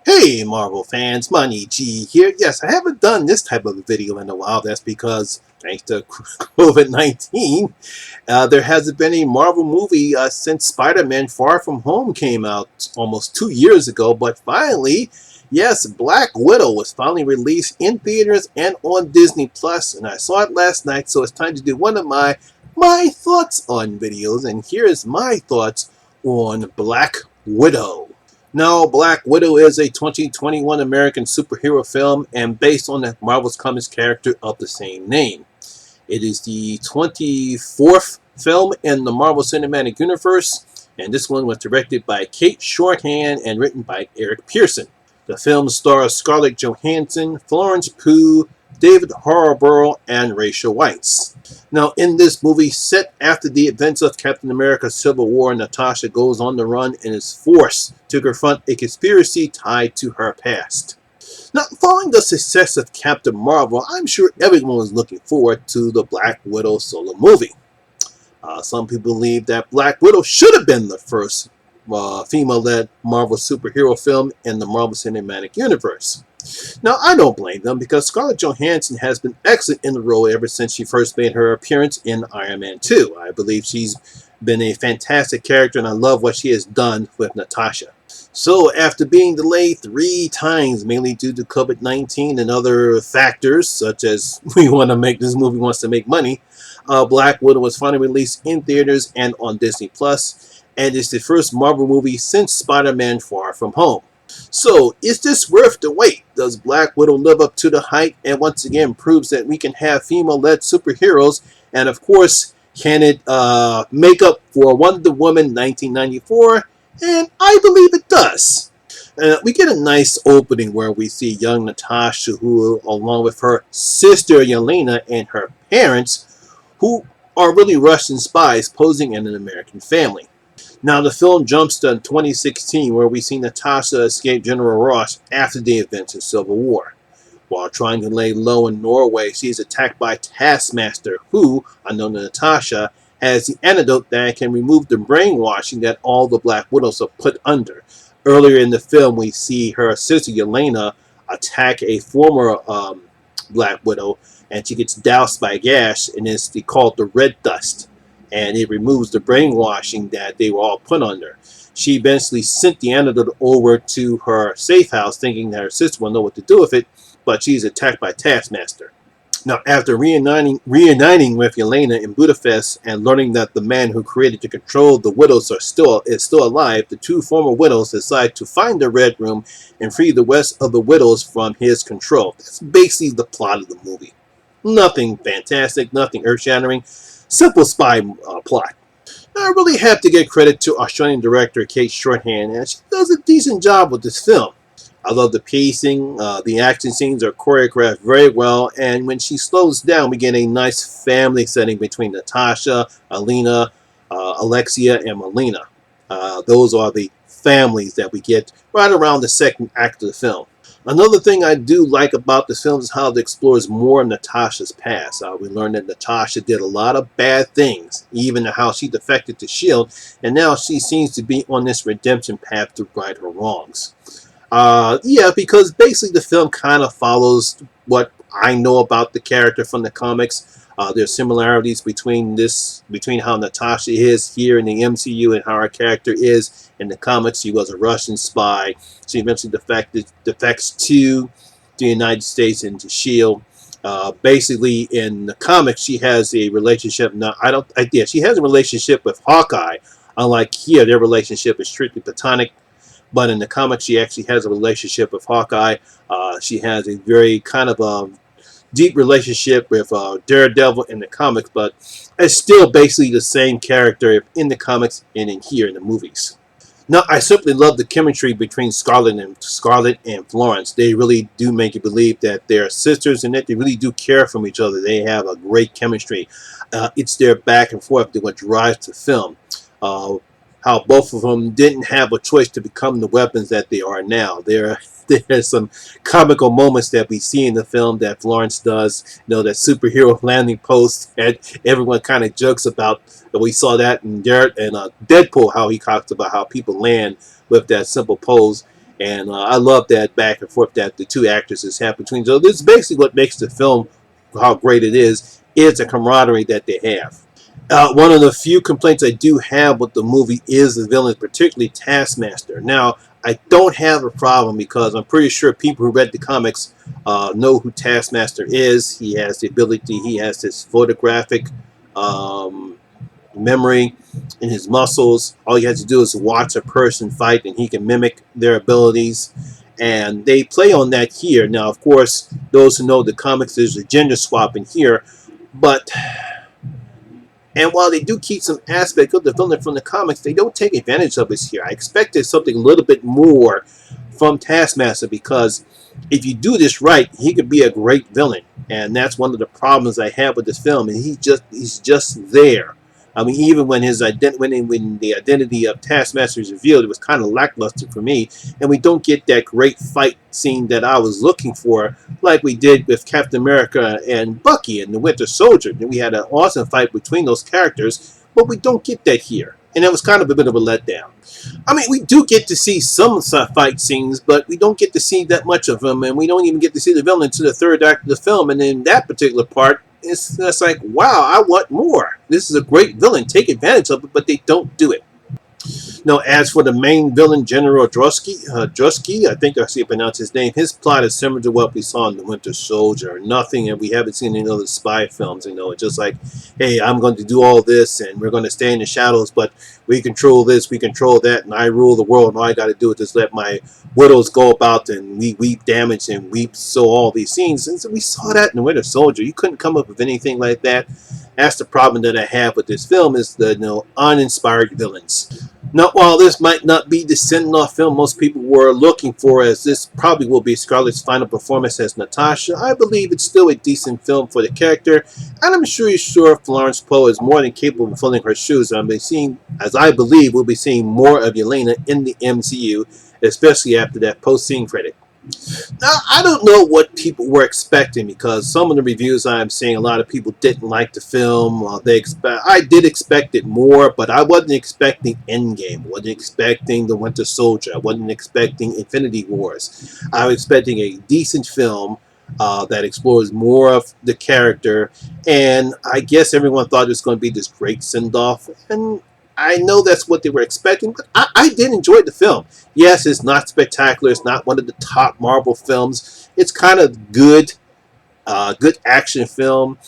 Hey Marvel fans, Money G here. Yes, I haven't done this type of a video in a while. That's because, thanks to COVID-19, there hasn't been a Marvel movie since Spider-Man Far From Home came out almost 2 years ago. But finally, yes, Black Widow was finally released in theaters and on Disney Plus, and I saw it last night. So it's time to do one of my thoughts on videos, and here is my thoughts on Black Widow. Now, Black Widow is a 2021 American superhero film and based on the Marvel's Comics character of the same name. It is the 24th film in the Marvel Cinematic Universe, and this one was directed by Kate Shorthan and written by Eric Pearson. The film stars Scarlett Johansson, Florence Pugh, David Harbour, and Rachel Weisz. Now, in this movie, set after the events of Captain America Civil War, Natasha goes on the run and is forced to confront a conspiracy tied to her past. Now, following the success of Captain Marvel, I'm sure everyone was looking forward to the Black Widow solo movie. Some people believe that Black Widow should have been the first female-led Marvel superhero film in the Marvel Cinematic Universe. Now, I don't blame them because Scarlett Johansson has been excellent in the role ever since she first made her appearance in Iron Man 2. I believe she's been a fantastic character and I love what she has done with Natasha. So, after being delayed 3 times, mainly due to COVID-19 and other factors, such as this movie wants to make money, Black Widow was finally released in theaters and on Disney Plus, and it's the first Marvel movie since Spider-Man Far From Home. So, is this worth the wait? Does Black Widow live up to the hype and once again proves that we can have female-led superheroes? And of course, can it make up for Wonder Woman 1994? And I believe it does. We get a nice opening where we see young Natasha, who, along with her sister Yelena and her parents, who are really Russian spies posing in an American family. Now, the film jumps to 2016, where we see Natasha escape General Ross after the events of Civil War. While trying to lay low in Norway, she is attacked by Taskmaster, who, unknown to Natasha, has the antidote that can remove the brainwashing that all the Black Widows are put under. Earlier in the film, we see her sister Yelena attack a former Black Widow, and she gets doused by gas, and it's called the red dust. And it removes the brainwashing that they were all put under. She eventually sent the antidote over to her safe house, thinking that her sister will know what to do with it, but she's attacked by Taskmaster. Now, after reuniting with Yelena in Budapest and learning that the man who created to control the widows is still alive, the two former widows decide to find the Red Room and free the rest of the widows from his control. That's basically the plot of the movie. Nothing fantastic, nothing earth-shattering. Simple spy plot. Now, I really have to give credit to Australian director Kate Shorthan, and she does a decent job with this film. I love the pacing, the action scenes are choreographed very well, and when she slows down, we get a nice family setting between Natasha, Alina, Alexia, and Melina. Those are the families that we get right around the second act of the film. Another thing I do like about this film is how it explores more of Natasha's past. We learn that Natasha did a lot of bad things, even how she defected to S.H.I.E.L.D., and now she seems to be on this redemption path to right her wrongs. Yeah, because basically the film kind of follows what I know about the character from the comics. There's similarities between how Natasha is here in the MCU and how her character is in the comics. She was a Russian spy. She eventually defects to the United States and to S.H.I.E.L.D. Basically, in the comics, she has a relationship. She has a relationship with Hawkeye. Unlike here, their relationship is strictly platonic. But in the comics, she actually has a relationship with Hawkeye. She has a very kind of deep relationship with Daredevil in the comics, but it's still basically the same character in the comics and in here in the movies. Now, I simply love the chemistry between Scarlett and Florence. They really do make you believe that they're sisters and that they really do care for each other. They have a great chemistry. It's their back and forth that what drives the film. How both of them didn't have a choice to become the weapons that they are now. There's some comical moments that we see in the film that Florence does. That superhero landing post that everyone kind of jokes about. We saw that in Deadpool, how he talks about how people land with that simple pose. And I love that back and forth that the two actresses have between. So this is basically what makes the film how great it is the camaraderie that they have. One of the few complaints I do have with the movie is the villain, particularly Taskmaster. Now, I don't have a problem because I'm pretty sure people who read the comics know who Taskmaster is. He has the ability, he has this photographic um, memory in his muscles. All he has to do is watch a person fight and he can mimic their abilities. And they play on that here. Now, of course, those who know the comics, there's a gender swap in here. But and while they do keep some aspect of the villain from the comics, they don't take advantage of us here. I expected something a little bit more from Taskmaster because if you do this right, he could be a great villain. And that's one of the problems I have with this film. And he's just there. I mean, even when his when the identity of Taskmaster is revealed, it was kind of lackluster for me. And we don't get that great fight scene that I was looking for, like we did with Captain America and Bucky and the Winter Soldier. And we had an awesome fight between those characters, but we don't get that here. And it was kind of a bit of a letdown. I mean, we do get to see some fight scenes, but we don't get to see that much of them, and we don't even get to see the villain until the third act of the film. And in that particular part, it's like, wow, I want more. This is a great villain. Take advantage of it, but they don't do it. Now, as for the main villain, General Drusky, I think that's how you pronounce his name, his plot is similar to what we saw in The Winter Soldier. Nothing, and we haven't seen any other spy films, It's just like, hey, I'm going to do all this, and we're going to stay in the shadows, but we control this, we control that, and I rule the world, and all I got to do is just let my widows go about, and we weep damage, and weep so all these scenes. And so we saw that in The Winter Soldier. You couldn't come up with anything like that. That's the problem that I have with this film, is the uninspired villains. Now, while this might not be the send-off film most people were looking for, as this probably will be Scarlett's final performance as Natasha, I believe it's still a decent film for the character, and I'm sure Florence Poe is more than capable of filling her shoes. As I believe, we'll be seeing more of Yelena in the MCU, especially after that post-scene credit. Now, I don't know what people were expecting, because some of the reviews I'm seeing, a lot of people didn't like the film. I did expect it more, but I wasn't expecting Endgame. I wasn't expecting The Winter Soldier. I wasn't expecting Infinity Wars. I was expecting a decent film that explores more of the character, and I guess everyone thought it was going to be this great send-off, and I know that's what they were expecting, but I did enjoy the film. Yes, it's not spectacular. It's not one of the top Marvel films. It's kind of good, good action film.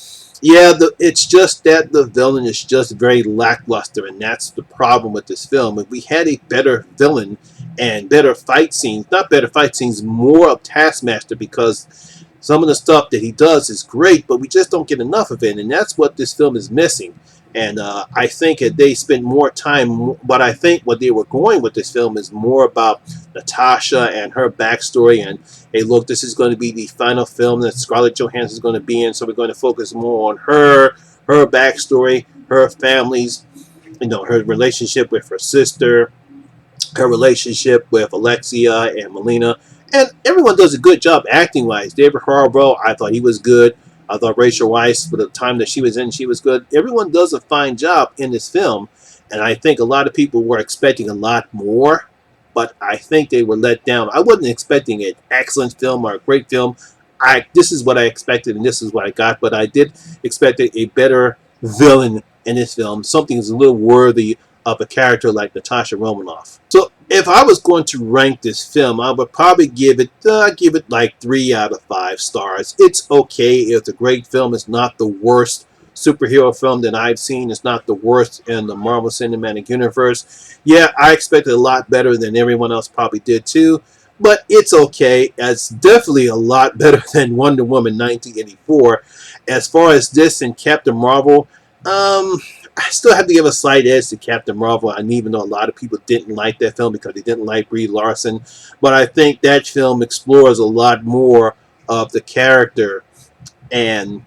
Yeah, it's just that the villain is just very lackluster, and that's the problem with this film. If we had a better villain and better fight scenes, not better fight scenes, more of Taskmaster, because some of the stuff that he does is great, but we just don't get enough of it, and that's what this film is missing. And I think that they spent more time, but I think what they were going with this film is more about Natasha and her backstory. And hey, look, this is going to be the final film that Scarlett Johansson is going to be in, so we're going to focus more on her backstory, her family's, her relationship with her sister, her relationship with Alexia and Melina. And everyone does a good job acting-wise. David Harbour, I thought he was good. I thought Rachel Weisz, for the time that she was in, she was good. Everyone does a fine job in this film, and I think a lot of people were expecting a lot more, but I think they were let down. I wasn't expecting an excellent film or a great film. This is what I expected, and this is what I got, but I did expect a better villain in this film, something that's a little worthy of a character like Natasha Romanoff. So if I was going to rank this film, I would probably give it like 3 out of 5 stars. It's okay. It's a great film. It's not the worst superhero film that I've seen. It's not the worst in the Marvel Cinematic Universe. Yeah, I expected a lot better than everyone else probably did too, but it's okay. It's definitely a lot better than Wonder Woman 1984. As far as this and Captain Marvel, I still have to give a slight edge to Captain Marvel, and even though a lot of people didn't like that film because they didn't like Brie Larson, but I think that film explores a lot more of the character, and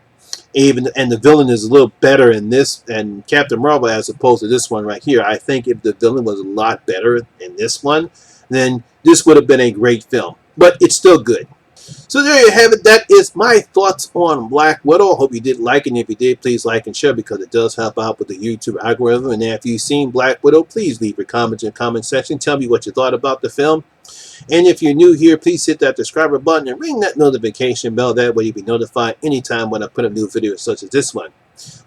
the villain is a little better in this and Captain Marvel as opposed to this one right here. I think if the villain was a lot better in this one, then this would have been a great film, but it's still good. So there you have it. That is my thoughts on Black Widow. I hope you did like it. And if you did, please like and share, because it does help out with the YouTube algorithm. And if you've seen Black Widow, please leave your comments in the comment section. Tell me what you thought about the film. And if you're new here, please hit that subscriber button and ring that notification bell. That way you'll be notified anytime when I put a new video such as this one.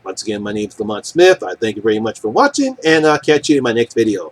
Once again, my name is Lamont Smith. I thank you very much for watching, and I'll catch you in my next video.